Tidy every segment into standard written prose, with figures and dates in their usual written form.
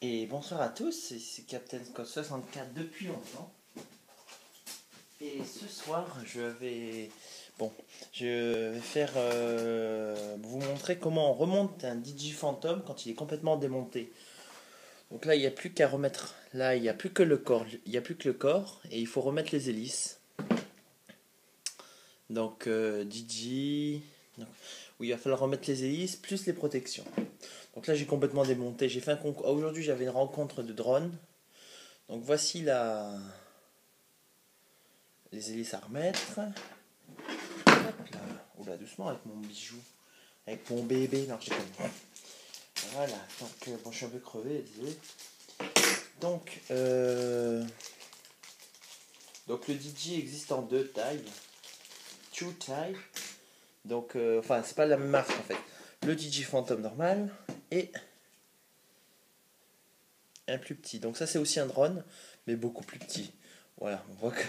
Et bonsoir à tous, c'est Captain Scott 64 depuis longtemps. Et ce soir, je vais faire vous montrer comment on remonte un Digiphantom quand il est complètement démonté. Donc là, il n'y a plus qu'à remettre. Là, il n'y a plus que le corps. Il n'y a plus que le corps et il faut remettre les hélices. Donc Digi. Donc, oui, il va falloir remettre les hélices plus les protections. Donc là, j'ai complètement démonté. J'ai fait un concours. Aujourd'hui, j'avais une rencontre de drones. Donc voici les hélices à remettre. Hop là. Oula, doucement avec mon bijou. Avec mon bébé. Non, je déconne. Voilà. Donc, bon, je suis un peu crevé, désolé. Donc, le DJ existe en deux tailles. Two tailles. Donc, enfin, c'est pas la même marque en fait. Le Digiphantom normal et un plus petit. Donc ça, c'est aussi un drone, mais beaucoup plus petit. Voilà, on voit que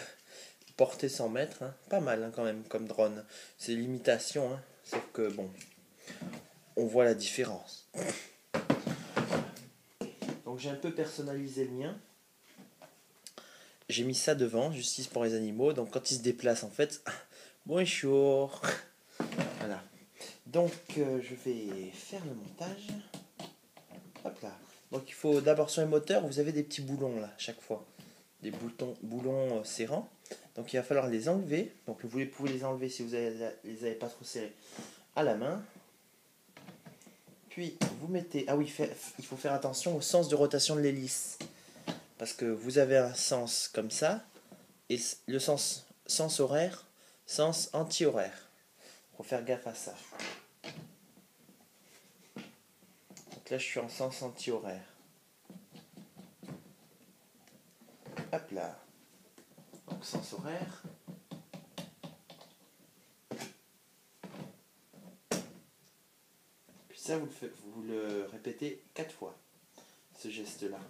portée 100 mètres, hein, pas mal hein, quand même comme drone. C'est l'imitation, hein, sauf que bon, on voit la différence. Donc j'ai un peu personnalisé le mien. J'ai mis ça devant, justice pour les animaux. Donc quand ils se déplacent en fait, bonjour. Voilà. Donc je vais faire le montage. Hop là. Donc il faut d'abord sur les moteurs, vous avez des petits boulons là chaque fois. Des boulons serrants. Donc il va falloir les enlever. Donc vous pouvez les enlever si vous les avez pas trop serrés à la main. Puis vous mettez... Ah oui, il faut faire attention au sens de rotation de l'hélice. Parce que vous avez un sens comme ça. Et le sens horaire, sens anti-horaire. Il faut faire gaffe à ça. Donc là je suis en sens anti-horaire. Hop là. Donc sens horaire. Puis ça vous le répétez 4 fois. Ce geste-là.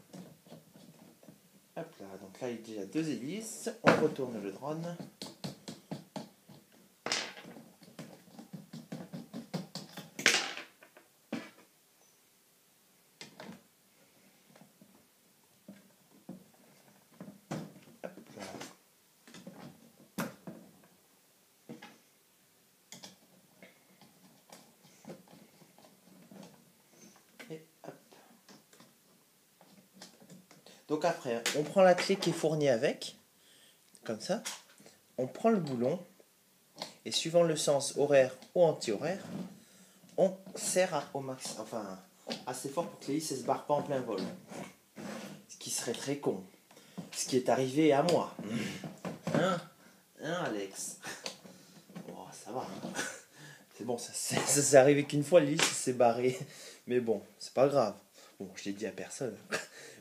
Hop là, donc là il y a déjà deux hélices. On retourne le drone. Et hop. Donc après, on prend la clé qui est fournie avec, comme ça. On prend le boulon, et suivant le sens horaire ou anti-horaire, on serre au max, enfin assez fort pour que l'hélice ne se barre pas en plein vol. Ce qui serait très con. Ce qui est arrivé à moi. Hein, Alex? Oh, ça va. Hein, c'est bon, ça s'est arrivé qu'une fois, l'hélice s'est barrée. Mais bon, c'est pas grave. Bon, je l'ai dit à personne.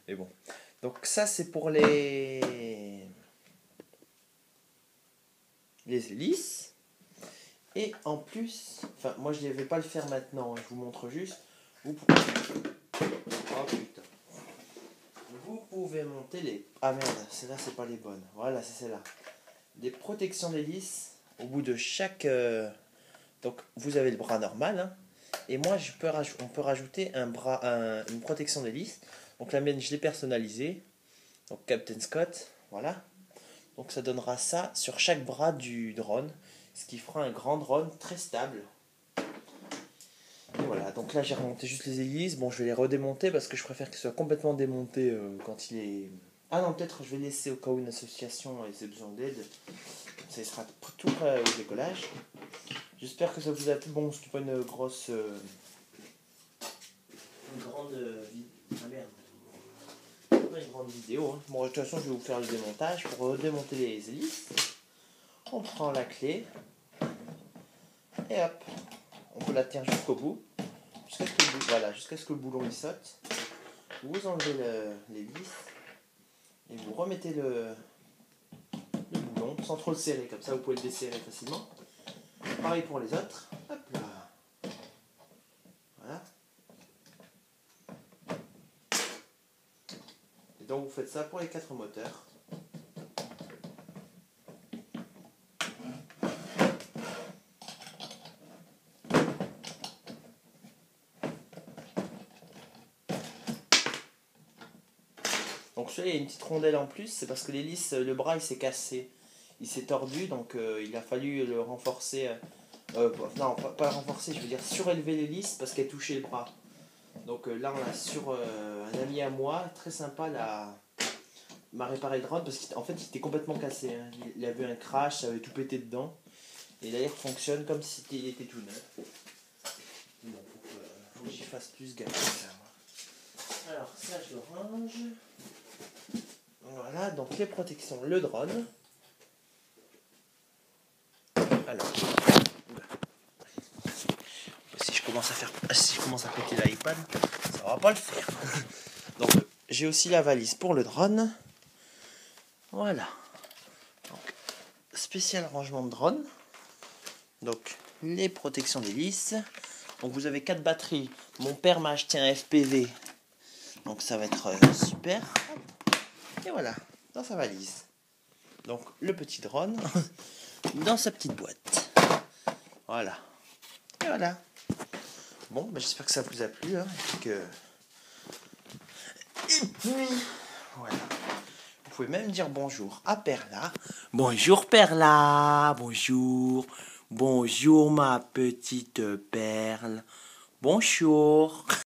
Mais bon. Donc ça, c'est pour les hélices. Et en plus, enfin, moi je ne vais pas le faire maintenant, je vous montre juste. Oh putain. Vous pouvez monter les... Ah merde, celle-là c'est pas les bonnes. Voilà, c'est celle-là. Des protections d'hélice au bout de chaque... Donc vous avez le bras normal. Hein, et moi on peut rajouter une protection d'hélice. Donc la mienne je l'ai personnalisée. Donc Captain Scott, voilà. Donc ça donnera ça sur chaque bras du drone. Ce qui fera un grand drone très stable. Et voilà, donc là j'ai remonté juste les hélices. Bon, je vais les redémonter parce que je préfère qu'ils soient complètement démontés quand il est... Ah non, peut-être je vais laisser au cas où une association ait besoin d'aide. Comme ça, il sera tout prêt au décollage. J'espère que ça vous a plu. Bon, c'est pas une grosse... une grande... Ah merde. Pas une grande vidéo. Hein. Bon, de toute façon, je vais vous faire le démontage. Pour redémonter les hélices, on prend la clé. Et hop. On peut la tenir jusqu'au bout. Jusqu'à ce que le boulon il saute. Vous enlevez l'hélice. Et vous remettez le boulon sans trop le serrer. Comme ça, vous pouvez le desserrer facilement. Pareil pour les autres. Hop là. Voilà. Et donc, vous faites ça pour les 4 moteurs. Donc celui-là, il y a une petite rondelle en plus, c'est parce que l'hélice, le bras, il s'est cassé. Il s'est tordu, donc il a fallu le renforcer. Non, pas renforcer, je veux dire surélever l'hélice parce qu'elle touchait le bras. Donc là, on a sur un ami à moi, très sympa, m'a réparé le drone parce qu'en fait, il était complètement cassé. Hein. Il avait un crash, ça avait tout pété dedans. Et là, il fonctionne comme si il était tout neuf. Bon, faut que j'y fasse plus gaffe. Ça. Alors, ça, je le range. Voilà, donc les protections, le drone. Alors, si je commence à péter l'iPad, ça va pas le faire. Donc, j'ai aussi la valise pour le drone. Voilà. Donc, spécial rangement de drone. Donc, les protections d'hélice. Donc, vous avez 4 batteries. Mon père m'a acheté un FPV. Donc, ça va être super. Et voilà, dans sa valise. Donc, le petit drone dans sa petite boîte. Voilà. Et voilà. Bon, bah, j'espère que ça vous a plu. Hein, et puis, voilà. Vous pouvez même dire bonjour à Perla. Bonjour Perla. Bonjour. Bonjour ma petite perle. Bonjour.